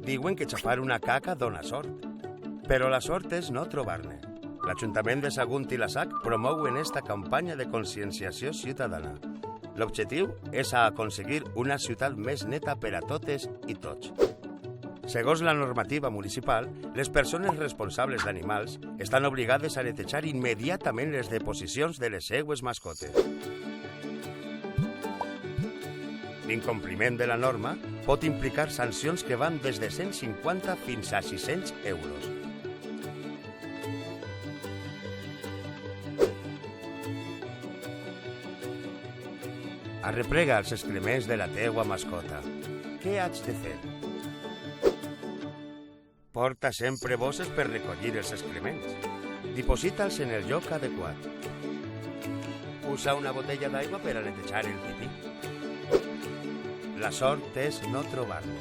Diuen que xafar una caca dona sort, però la sort és no trobar-ne. L'Ajuntament de Sagunt i la SAC promouen esta campanya de conscienciació ciutadana. L'objectiu és aconseguir una ciutat més neta per a totes i tots. Segons la normativa municipal, les persones responsables d'animals estan obligades a netejar immediatament les deposicions de les seues mascotes. L'incompliment de la norma pot implicar sancions que van des de 150 fins a 600 euros. Arreplega els excrements de la teua mascota. Què haig de fer? Porta sempre bosses per recollir els excrements. Diposita'ls en el lloc adequat. Usa una botella d'aigua per a netejar el pipí. La sort és no trobar-lo.